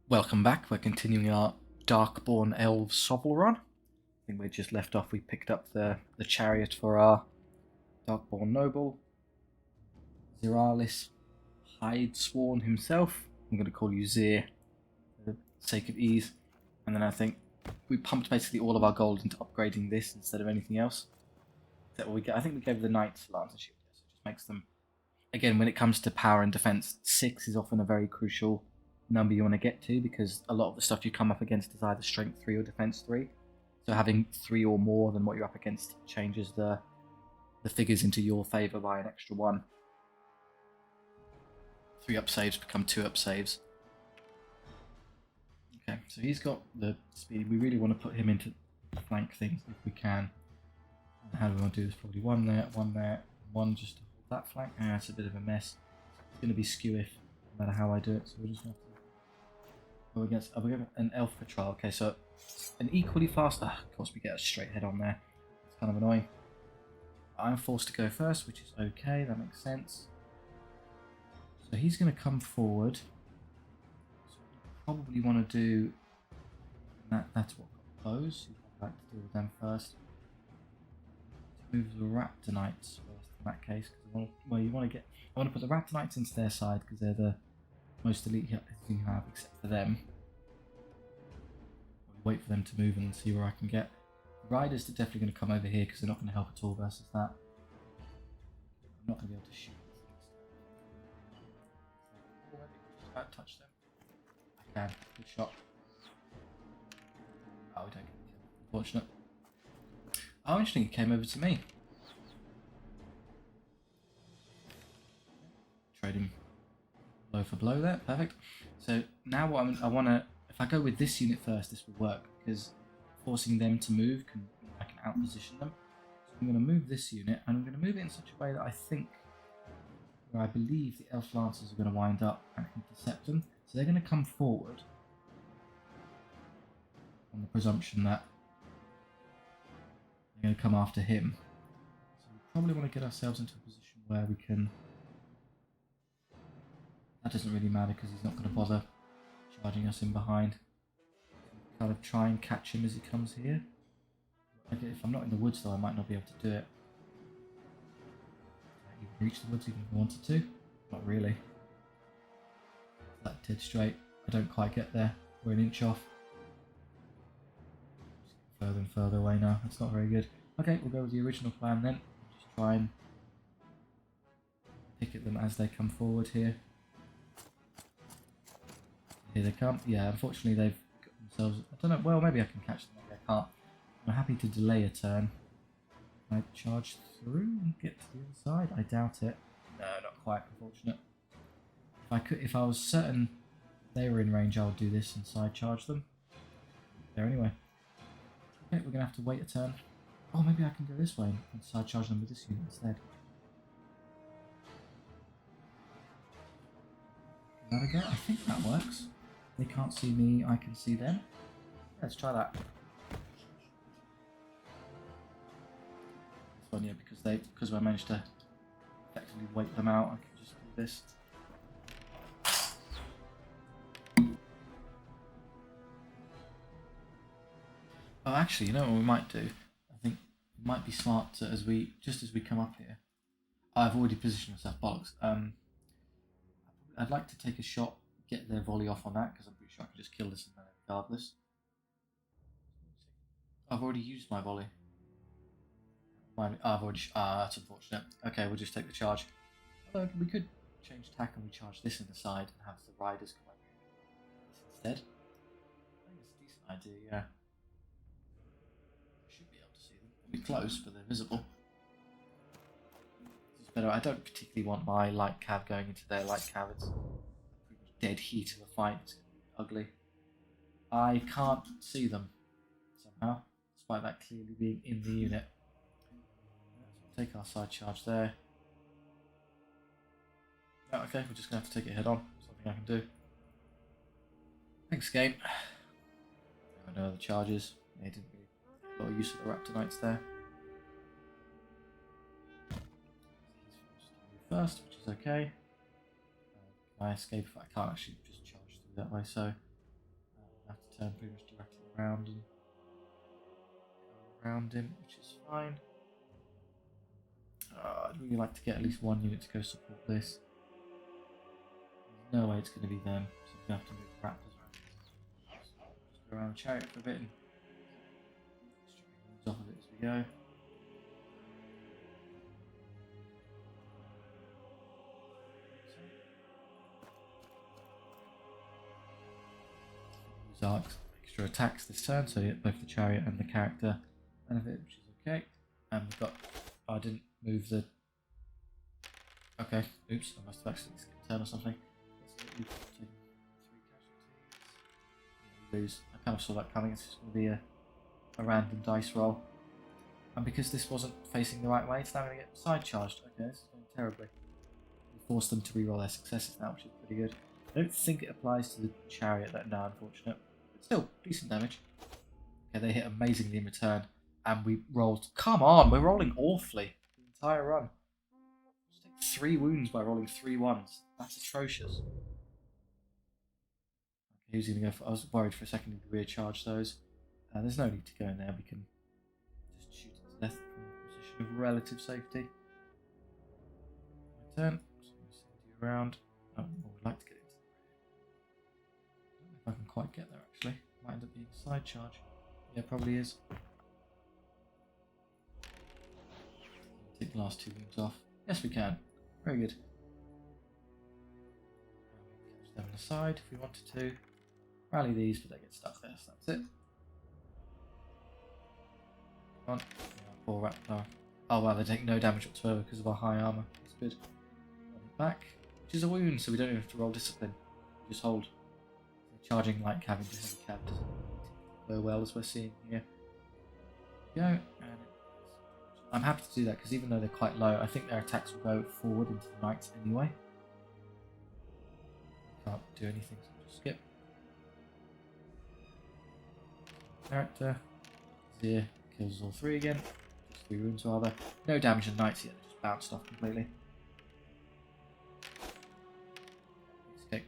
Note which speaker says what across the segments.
Speaker 1: Welcome back. We're continuing our Darkborn Elves SOVL run. I think we just left off. We picked up the chariot for our Darkborn Noble. Zeralis Hidesworn himself. I'm going to call you Zir for the sake of ease. And then I think we pumped basically all of our gold into upgrading this instead of anything else. That we get. I think we gave the Knights Lance and Shield. So it just makes them, again, when it comes to power and defense, 6 is often a very crucial number you want to get to, because a lot of the stuff you come up against is either strength 3 or defense 3. So having 3 or more than what you're up against changes the figures into your favor by an extra 1. 3 up saves become 2 up saves. Okay, so he's got the speed. We really want to put him into flank things if we can. And how do we want to do this? Probably 1 there, 1 just to hold that flank. It's a bit of a mess. It's going to be skew if, no matter how I do it, so we'll just have to go against. Oh, we have an elf patrol. Okay, so an equally fast. Of course, we get a straight head on there. It's kind of annoying. I'm forced to go first, which is okay. That makes sense. So he's going to come forward. So probably want to do that. That's what got close. I'd like to deal with them first. Move the Raptonites first in that case, because I want to put the Raptonites into their side because they're the most elite you have, except for them. Wait for them to move and see where I can get. The Riders are definitely going to come over here because they're not going to help at all versus that. I'm not going to be able to shoot things. Just about touch them. I can. Good shot. Oh, we don't get the kill. Unfortunate. Oh, interesting. It came over to me. Trading blow for blow there. Perfect. So now what I want to, if I go with this unit first, this will work because forcing them to move I can outposition them. So I'm going to move this unit, and I'm going to move it in such a way that I believe the Elf Lancers are going to wind up and intercept them. So they're going to come forward on the presumption that they're going to come after him. So we probably want to get ourselves into a position where we can. That doesn't really matter because he's not going to bother charging us in behind. Kind of try and catch him as he comes here. Okay, if I'm not in the woods though, I might not be able to do it. Can I reach the woods even if I wanted to? Not really. That dead straight. I don't quite get there. We're an inch off. Just further and further away now. That's not very good. Okay, we'll go with the original plan then. Just try and pick at them as they come forward here. Here they come. Yeah, unfortunately they've got themselves. I don't know. Well, maybe I can catch them. Maybe I can't. I'm happy to delay a turn. Can I charge through and get to the other side? I doubt it. No, not quite. Unfortunate. If I was certain they were in range, I would do this and side charge them. There anyway. Okay, we're gonna have to wait a turn. Oh, maybe I can go this way and side charge them with this unit instead. Give that a go. I think that works. They can't see me, I can see them. Let's try that. It's fun, yeah, because I managed to effectively wait them out, I can just do this. Oh, actually, you know what we might do? I think it might be smart to, as we come up here. I've already positioned myself, bollocks. I'd like to take a shot, get their volley off on that, because I'm pretty sure I can just kill this regardless. I've already used my volley. I've already. That's unfortunate. Okay, we'll just take the charge. Although we could change tack and we charge this in the side and have the riders come over instead. I think it's a decent idea, yeah. Should be able to see them. They'll be close, but they're visible. This is better. I don't particularly want my light cav going into their light cav. It's pretty much dead heat of a fight. It's going to be ugly. I can't see them somehow, despite that clearly being in the unit. So we'll take our side charge there. Oh, okay, we're just going to have to take it head on. Something I can do. Thanks, game. I know the charges. They didn't really get a lot of use of the Raptonites there. First, which is okay. Can I escape if I can't actually just charge through that way? So I have to turn pretty much directly around and go around him, which is fine. I'd really like to get at least one unit to go support this. There's no way it's going to be them, so we have to move the raptors around. Just go around the chariot for a bit and strip off of it as we go. Use arcs, extra attacks this turn, so you get both the chariot and the character benefit, which is okay. And we've got. Oh, I didn't move the. Okay, oops, I must have accidentally skipped a turn or something. Let's get you taking 3 casualties. Lose. I kind of saw that coming. It's just going to be a random dice roll. And because this wasn't facing the right way, it's now going to get side charged. Okay, this is going terribly. We forced them to reroll their successes now, which is pretty good. I don't think it applies to the chariot, that no, unfortunate. But still, decent damage. Okay, they hit amazingly in return. And we rolled. Come on, we're rolling awfully the entire run. Just take 3 wounds by rolling 3 ones. That's atrocious. Okay, who's going to go for? I was worried for a second to recharge those. There's no need to go in there. We can just shoot it to death from a position of relative safety. My turn. So I'm going to send you around. Oh, well, we'd like to get into the rear. I don't know if I can quite get there actually. Might end up being a side charge. Yeah, probably is. Take the last 2 wounds off. Yes, we can. Very good. Catch them on the side if we wanted to. Rally these, but they get stuck there, so that's it. Come on. Poor raptor. Oh wow, they take no damage whatsoever because of our high armour. That's good. Back, which is a wound, so we don't even have to roll discipline. We just hold. So charging like having to heavy cab doesn't go well as we're seeing here. Go, and I'm happy to do that because even though they're quite low, I think their attacks will go forward into the knights anyway. Can't do anything, so I'll just skip. Character. Zir kills all 3 again. Just 3 wounds rather. No damage on knights yet, they just bounced off completely. Escape.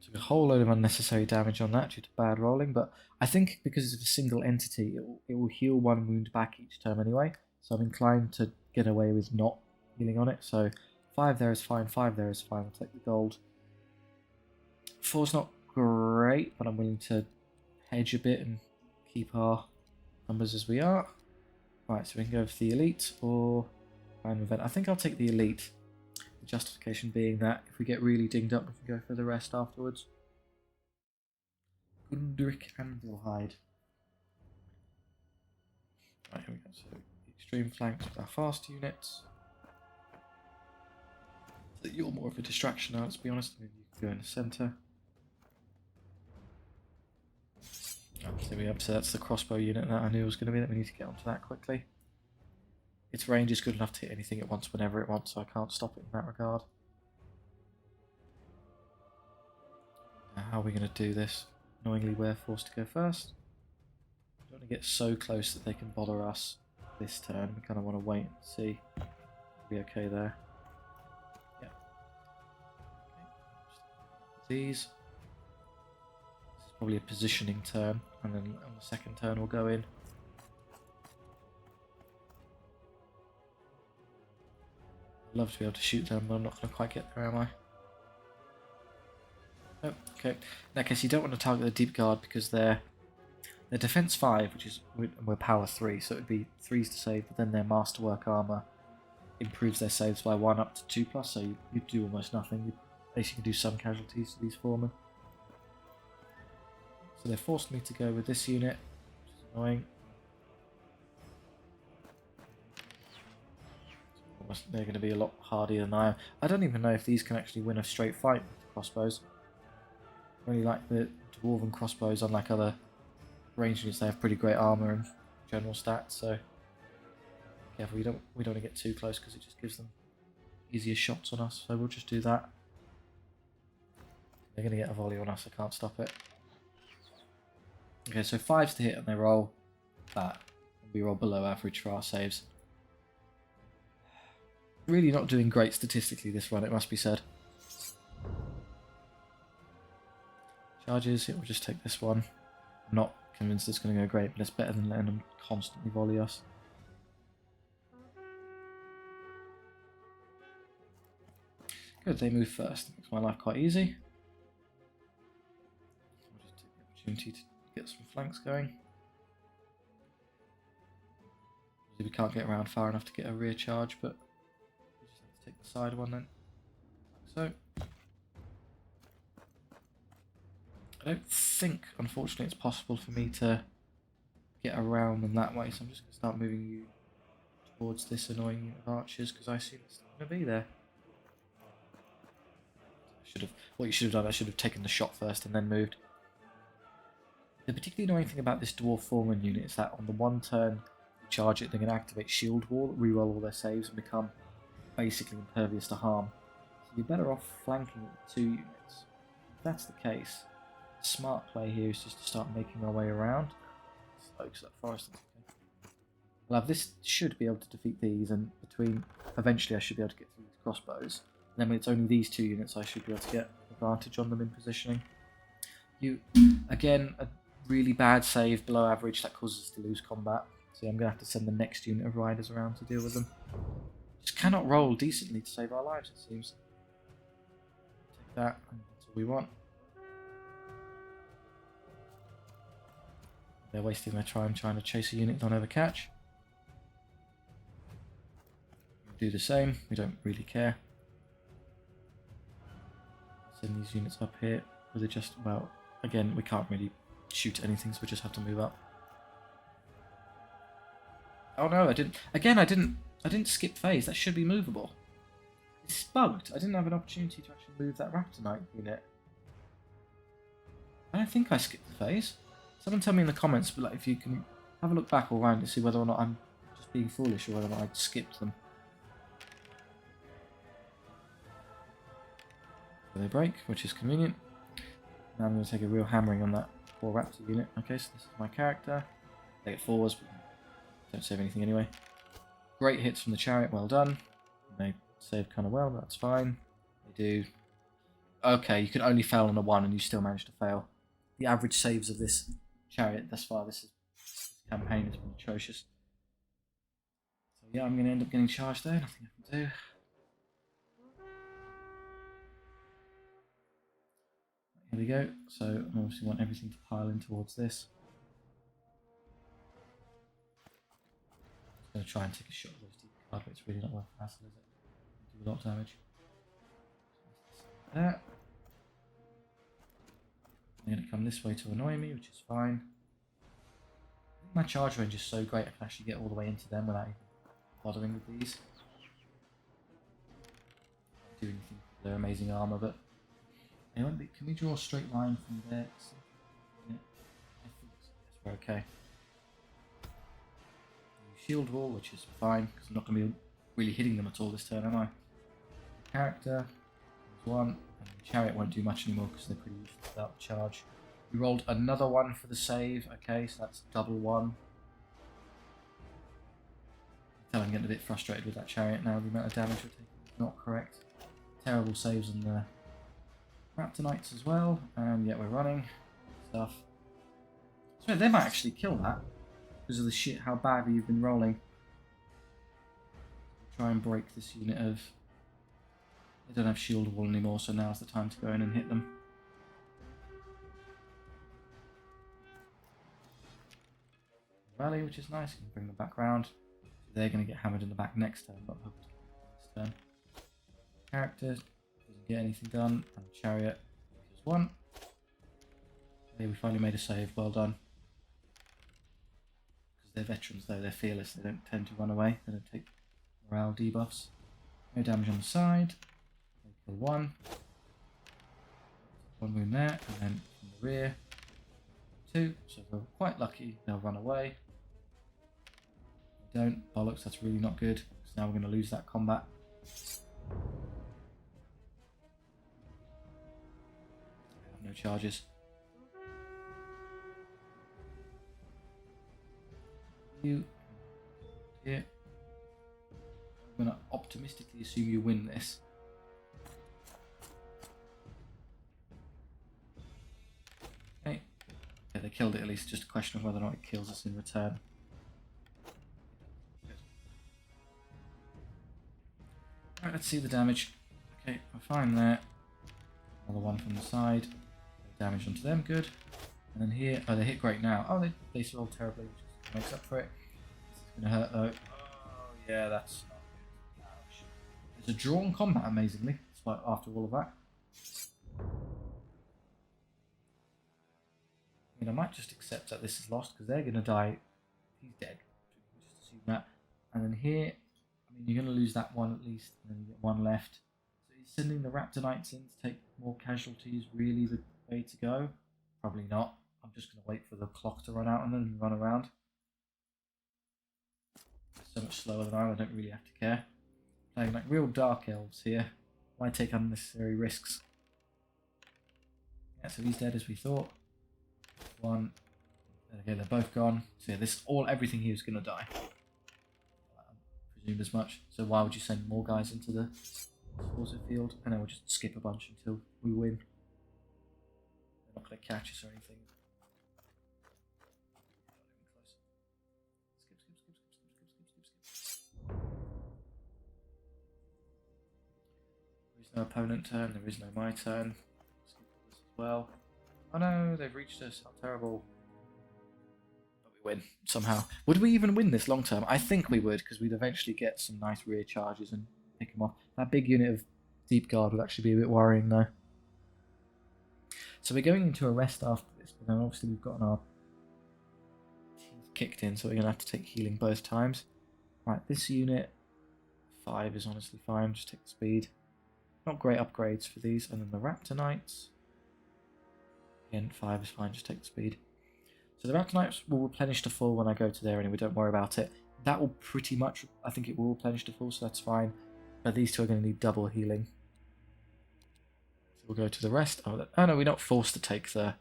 Speaker 1: Took a whole load of unnecessary damage on that due to bad rolling, but I think because it's a single entity, it will heal 1 wound back each turn anyway, so I'm inclined to get away with not healing on it. So 5 there is fine, 5 there is fine, we'll take the gold. 4's not great, but I'm willing to hedge a bit and keep our numbers as we are. Right, so we can go for the elite or final event. I think I'll take the elite. The justification being that if we get really dinged up, we can go for the rest afterwards. Gundrick and Vilhide. Right, here we go. So the extreme flanks with our fast units. So you're more of a distraction now, let's be honest. Maybe you can go in the centre. So that's the crossbow unit that I knew was going to be that. We need to get onto that quickly. Its range is good enough to hit anything at once whenever it wants, so I can't stop it in that regard. Now, how are we going to do this? Annoyingly, we're forced to go first. Don't want to get so close that they can bother us this turn. We kind of want to wait and see. We'll be okay there. Yeah. Okay. These. This is probably a positioning turn, and then on the second turn we'll go in. I'd love to be able to shoot them, but I'm not going to quite get there, am I? Oh, okay. In that case, you don't want to target the deep guard because they're defense 5, which is we're power 3, so it'd be 3s to save, but then their masterwork armor improves their saves by 1 up to 2+, so you do almost nothing. You basically do some casualties to these foremen. So they forced me to go with this unit, which is annoying. They're going to be a lot harder than I am. I don't even know if these can actually win a straight fight with the crossbows. I really like the dwarven crossbows, unlike other ranged units. They have pretty great armor and general stats, so careful, we don't want to get too close because it just gives them easier shots on us, so we'll just do that. They're going to get a volley on us, I can't stop it. Okay, so 5's to hit and they roll that. We roll below average for our saves. Really not doing great statistically this run, it must be said. Charges, it will just take this one. I'm not convinced it's going to go great, but it's better than letting them constantly volley us. Good, they move first. Makes my life quite easy. I'll just take the opportunity to get some flanks going. We can't get around far enough to get a rear charge, but we just have to take the side one then. Like so. I don't think, unfortunately, it's possible for me to get around them that way, so I'm just going to start moving you towards this annoying unit of archers, because I assume it's not going to be there. What you should have done, I should have taken the shot first and then moved. The particularly annoying thing about this Dwarf Foreman unit is that on the one turn you charge it, they're going to activate Shield Wall, reroll all their saves, and become basically impervious to harm. So you're better off flanking it with 2 units. If that's the case, the smart play here is just to start making our way around. Slow, because that forest is okay. Well, this should be able to defeat these, and eventually I should be able to get through these crossbows. And then when it's only these 2 units, I should be able to get advantage on them in positioning. Again, a really bad save below average, that causes us to lose combat. So I'm going to have to send the next unit of riders around to deal with them. Just cannot roll decently to save our lives, it seems. Take that, and that's all we want. They're wasting their time trying to chase a unit they'll never catch. Do the same, we don't really care. Send these units up here. Were they just, well, again, we can't really shoot anything, so we just have to move up. Oh no, I didn't skip phase. That should be movable. It's bugged. I didn't have an opportunity to actually move that Raptor Knight unit. I don't think I skipped the phase. Someone tell me in the comments, but like, if you can have a look back all around to see whether or not I'm just being foolish or whether or not I skipped them. So they break, which is convenient. Now I'm going to take a real hammering on that poor Raptor unit. Okay, so this is my character. They get 4s, but don't save anything anyway. Great hits from the chariot, well done. They save kind of well, but that's fine. They do. Okay, you can only fail on a 1 and you still manage to fail. The average saves of this chariot thus far, this campaign has been atrocious. So yeah, I'm going to end up getting charged there, nothing I can do. Here we go, so I obviously want everything to pile in towards this. I'm going to try and take a shot of those deep card, but it's really not worth the hassle, is it? Do a lot of damage. That. They're going to come this way to annoy me, which is fine. I think my charge range is so great I can actually get all the way into them without bothering with these. Don't do anything with their amazing armor, but can we draw a straight line from there? I think yes, we're okay. Shield wall, which is fine because I'm not going to be really hitting them at all this turn, am I? Character, there's 1, and the chariot won't do much anymore because they're pretty useless without the charge. We rolled another 1 for the save, okay, so that's double 1. I'm getting a bit frustrated with that chariot now, the amount of damage we're taking is not correct. Terrible saves on the Raptor Knights as well, and yet we're running stuff. So they might actually kill that because of the shit how badly you've been rolling. Try and break this unit of. They don't have shield wall anymore, so now's the time to go in and hit them. Rally, which is nice, you can bring them back round. They're going to get hammered in the back next turn, but this turn. Character doesn't get anything done, and chariot is 1. Okay, we finally made a save, well done. Because they're veterans though, they're fearless, they don't tend to run away, they don't take morale debuffs. No damage on the side. They kill 1. 1 wound there, and then from the rear, 2. So if we're quite lucky, they'll run away. If they don't, bollocks, that's really not good. So now we're going to lose that combat. I have no charges. You here. I'm going to optimistically assume you win this. Okay. Yeah, they killed it at least. Just a question of whether or not it kills us in return. Alright, let's see the damage. Okay, we're fine there. Another one from the side. Damage onto them, good. And then here, oh, they hit great now. Oh, they rolled terribly, which makes up for it. This is going to hurt though. Oh, yeah, that's not good. Ouch. It's a drawn combat, amazingly, despite after all of that. I mean, I might just accept that this is lost because they're going to die. He's dead. Just assume that. And then here, I mean, you're going to lose that one at least, and then you get one left. So is sending the Raptor Knights in to take more casualties really the way to go? Probably not. I'm just going to wait for the clock to run out and then run around. So much slower than I don't really have to care. Playing like real Dark Elves here. Why take unnecessary risks? Yeah, so he's dead as we thought. One. Okay, they're both gone. So yeah, everything here is going to die. I presumed as much. So why would you send more guys into the slaughter field? And then we'll just skip a bunch until we win. They're not going to catch us or anything. There is no opponent turn, there is no my turn. Skip this as well. Oh no, they've reached us, how terrible. But we win, somehow. Would we even win this long term? I think we would, because we'd eventually get some nice rear charges and pick them off. That big unit of Deep Guard would actually be a bit worrying though. So we're going into a rest after this, but then obviously we've gotten our teeth kicked in, so we're going to have to take healing both times. Right, this unit, 5 is honestly fine, just take the speed. Not great upgrades for these, and then the Raptor Knights. Again, 5 is fine, just take the speed. So the Raptor Knights will replenish to full when I go to there anyway, don't worry about it. That will pretty much, I think it will replenish to full, so that's fine. But these two are going to need double healing. So we'll go to the rest. Oh no, we're not forced to take the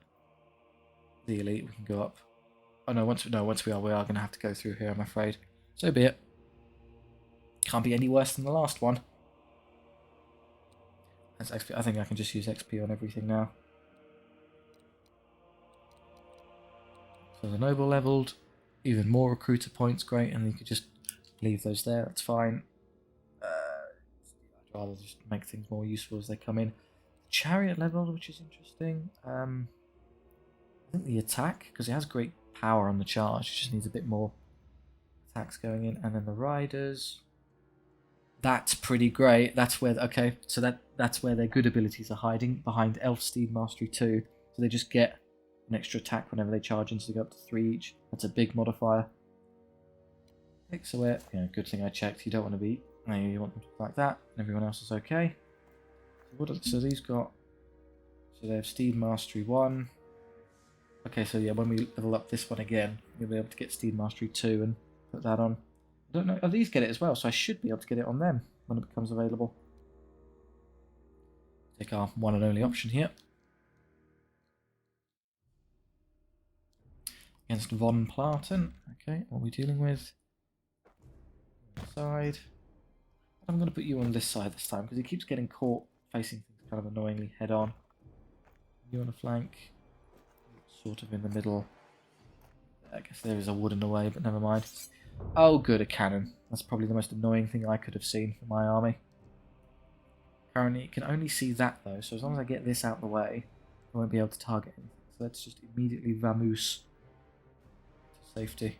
Speaker 1: elite, we can go up. Oh no, once we are going to have to go through here, I'm afraid. So be it. Can't be any worse than the last one. That's XP. I think I can just use XP on everything now. So the Noble leveled, even more recruiter points, great, and you could just leave those there, that's fine. I'd rather just make things more useful as they come in. Chariot leveled, which is interesting. I think the attack, because it has great power on the charge, it just needs a bit more attacks going in, and then the riders. That's pretty great. That's where, okay, so that's where their good abilities are hiding, behind Elf Steed Mastery 2. So they just get an extra attack whenever they charge in, so they go up to 3 each. That's a big modifier. Pixaware, yeah, good thing I checked. You don't want to be, no, you want them to be like that, and everyone else is okay. So these got, so they have Steed Mastery 1. Okay, so yeah, when we level up this one again, you'll be able to get Steed Mastery 2 and put that on. I don't know, oh, these get it as well, so I should be able to get it on them when it becomes available. Take our one and only option here. Against Von Platen. Okay, what are we dealing with? Side. I'm going to put you on this side this time, because he keeps getting caught facing things kind of annoyingly head on. You on a flank. Sort of in the middle. I guess there is a wood in the way, but never mind. Oh good, a cannon. That's probably the most annoying thing I could have seen for my army. Currently it can only see that though, so as long as I get this out of the way, I won't be able to target anything. So let's just immediately vamoose to safety.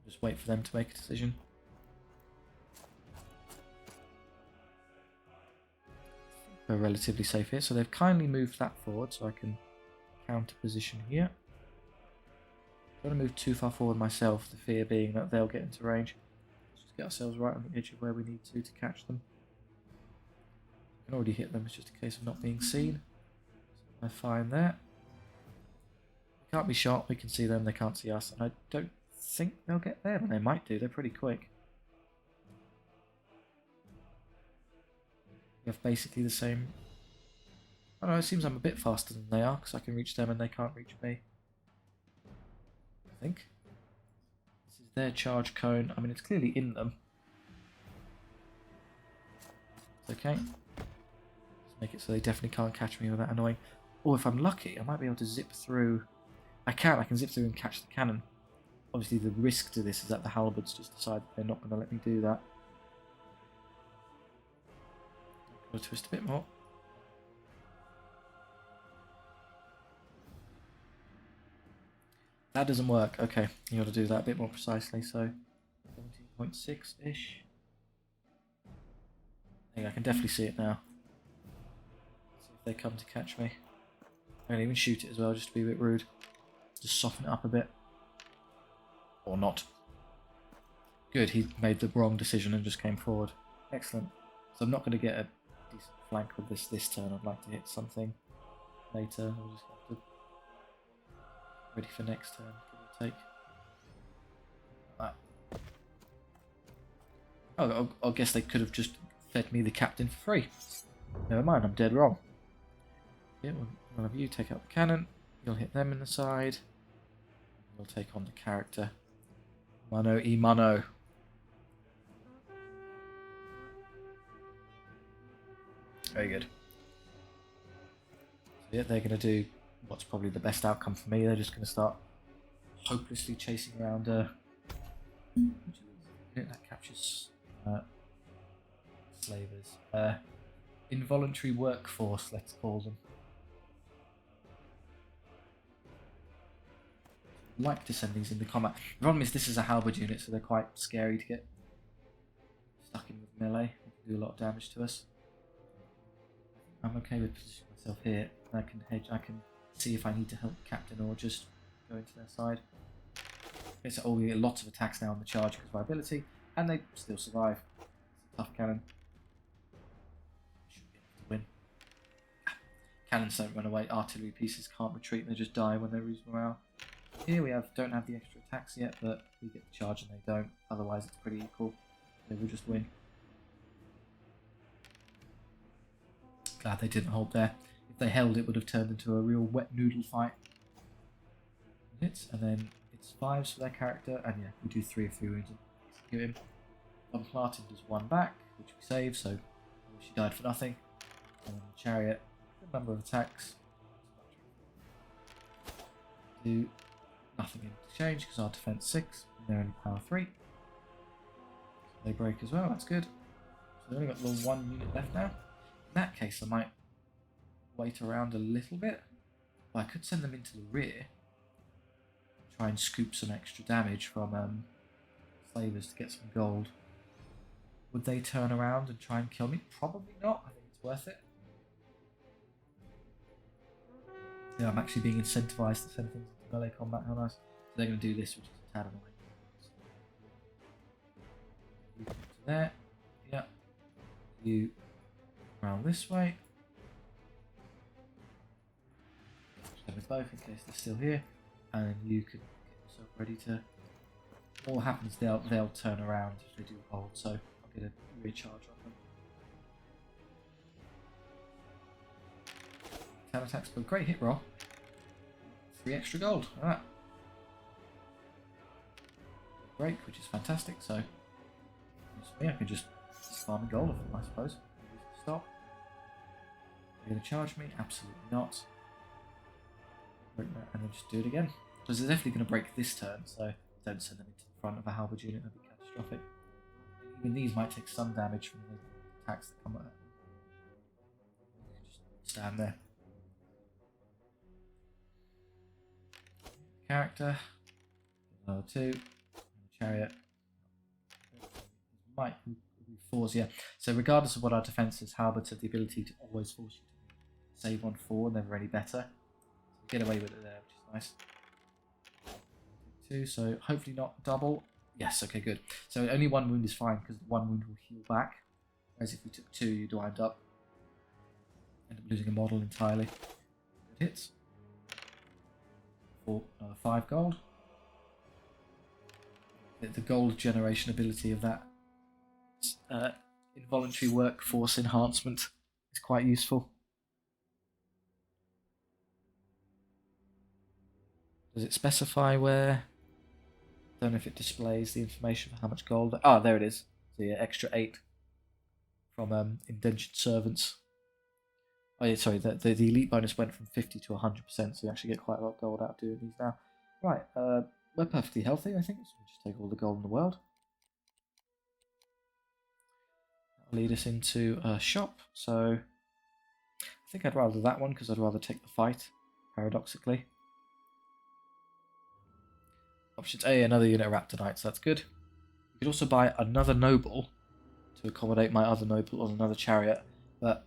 Speaker 1: Just wait for them to make a decision. We're relatively safe here, so they've kindly moved that forward so I can counter position here. I don't want to move too far forward myself, the fear being that they'll get into range. Let's just get ourselves right on the edge of where we need to catch them. I can already hit them, it's just a case of not being seen. So they're fine there. We can't be shot, we can see them, they can't see us, and I don't think they'll get there, but they might do, they're pretty quick. We have basically the same... I don't know, it seems I'm a bit faster than they are, because I can reach them and they can't reach me. I think. This is their charge cone. I mean, it's clearly in them. It's okay. Let's make it so they definitely can't catch me without annoying. Or if I'm lucky, I might be able to zip through. I can zip through and catch the cannon. Obviously, the risk to this is that the halberds just decide that they're not going to let me do that. Got to twist a bit more. That doesn't work. Okay, you got to do that a bit more precisely. So 17.6-ish. I can definitely see it now. See if they come to catch me. I can even shoot it as well, just to be a bit rude. Just soften it up a bit. Or not. Good, he made the wrong decision and just came forward. Excellent. So I'm not going to get a decent flank with this turn. I'd like to hit something later. We'll just have to ready for next turn, give or take. Right. Oh, I guess they could have just fed me the captain for free. Never mind, I'm dead wrong. Yeah, one of you take out the cannon. You'll hit them in the side. You'll take on the character. Mano e mano. Very good. So yeah, they're going to do what's probably the best outcome for me. They're just going to start hopelessly chasing around that captures slavers. Involuntary workforce, let's call them. I'd like to send these into combat. The problem is this is a halberd unit, so they're quite scary to get stuck in with melee. They can do a lot of damage to us. I'm okay with positioning myself here. I can hedge. I can see if I need to help the captain or just go into their side. Okay, so we get lots of attacks now on the charge because of our ability, and they still survive. It's a tough cannon. Should be able to win. Cannons don't run away. Artillery pieces can't retreat. They just die when they lose morale. Here we don't have the extra attacks yet, but we get the charge and they don't. Otherwise, it's pretty equal. They will just win. Glad they didn't hold there. If they held, it would have turned into a real wet noodle fight. Hits, and then it's 5s for their character, and yeah, we do 3 of 3 wounds and execute him. Martin does 1 back, which we save, so she died for nothing. And then the chariot, a number of attacks. Do nothing in exchange because our defense 6, and they're only power 3. So they break as well, that's good. So they've only got the 1 unit left now. In that case, I might wait around a little bit. Well, I could send them into the rear. Try and scoop some extra damage from slavers to get some gold. Would they turn around and try and kill me? Probably not. I think it's worth it. Yeah, I'm actually being incentivized to send things into melee combat. How nice. So they're going to do this, which is a tad annoying. You come to there. Yeah. You around this way. Them with both in case they're still here. And then you can get yourself ready to... What happens, they'll turn around if they do hold, so I'll get a recharge on them. 10 attacks, but great hit roll. 3 extra gold, alright. Break, which is fantastic, so for me I can just farm gold off them, I suppose. Stop. Are you going to charge me? Absolutely not. Break that and then just do it again. Because they're definitely going to break this turn, so don't send them into the front of a halberd unit, that'd be catastrophic. Even these might take some damage from the attacks that come at them. Just stand there. Character, another 2, and a chariot. Might be 4s, yeah. So regardless of what our defense is, halberds have the ability to always force you to save on 4, never any better. So get away with it there, which is nice. 2, so hopefully not double. Yes, okay, good. So only 1 wound is fine because 1 wound will heal back. Whereas if we took 2, you'd end up losing a model entirely. Good hits. 5 gold. The gold generation ability of that involuntary workforce enhancement is quite useful. Does it specify where Don't know if it displays the information for how much gold. Ah, there it is. So yeah, extra 8 from indentured servants. Oh yeah, sorry, the elite bonus went from 50 to 100%, so you actually get quite a lot of gold out of doing these now. Right, we're perfectly healthy, I think, so we'll just take all the gold in the world. That'll lead us into a shop, so I think I'd rather that one, because I'd rather take the fight, paradoxically. Options A, another unit of Raptor Knights, that's good. You could also buy another noble to accommodate my other noble on another chariot, but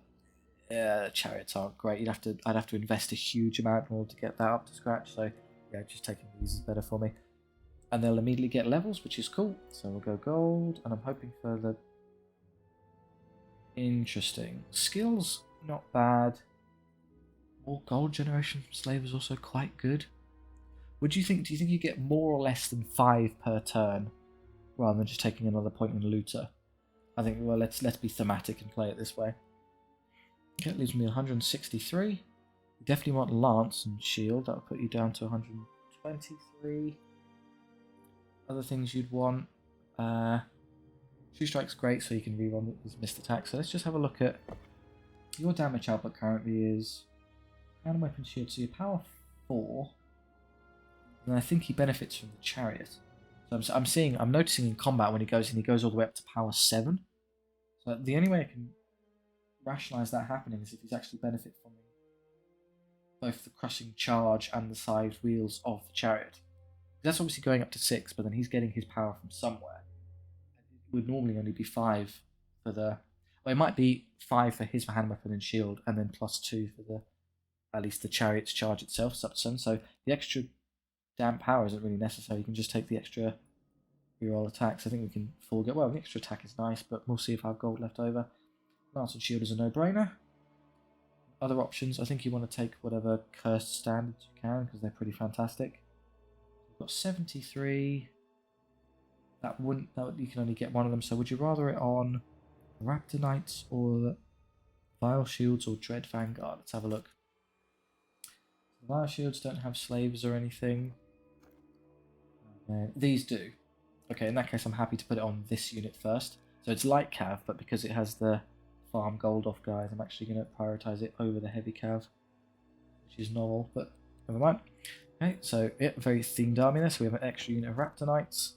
Speaker 1: yeah, chariots aren't great. I'd have to invest a huge amount in order to get that up to scratch. So yeah, just taking these is better for me. And they'll immediately get levels, which is cool. So we'll go gold, and I'm hoping for the interesting skills. Not bad. More gold generation from slave is also quite good. Would you think? Do you think you get more or less than 5 per turn, rather than just taking another point in looter? I think, well, let's be thematic and play it this way. Okay, it leaves me 163. You definitely want lance and shield. That'll put you down to 123. Other things you'd want. Two strike's great, so you can rerun his missed attack. So let's just have a look at your damage output. Currently is hand weapon shield. So your power 4. And I think he benefits from the chariot. So I'm noticing in combat when he goes in, he goes all the way up to power 7. So the only way I can rationalize that happening is if he's actually benefit from both the crushing charge and the side wheels of the chariot. That's obviously going up to 6, but then he's getting his power from somewhere. It would normally only be 5 for the... Well, it might be 5 for his hand weapon and shield, and then plus 2 for the... At least the chariot's charge itself, up to 7. So the extra damn power isn't really necessary. You can just take the extra reroll attacks. I think we can forget... Well, the extra attack is nice, but we'll see if I have gold left over. Lance and shield is a no-brainer. Other options, I think you want to take whatever cursed standards you can, because they're pretty fantastic. We've got 73. That you can only get one of them. So would you rather it on Raptor Knights or Vile Shields or Dread Vanguard? Let's have a look. The Vile Shields don't have slaves or anything. These do. Okay, in that case, I'm happy to put it on this unit first. So it's light cav, but because it has the farm gold off guys, I'm actually going to prioritize it over the heavy cav, which is novel, but never mind. Okay, so yeah, very themed army there. So we have an extra unit of Raptor Knights.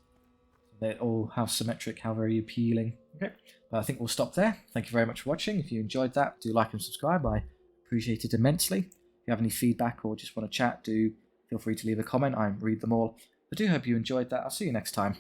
Speaker 1: They all have symmetric, how very appealing. Okay, but I think we'll stop there. Thank you very much for watching. If you enjoyed that, do like and subscribe. I appreciate it immensely. If you have any feedback or just want to chat, do feel free to leave a comment. I read them all. I do hope you enjoyed that. I'll see you next time.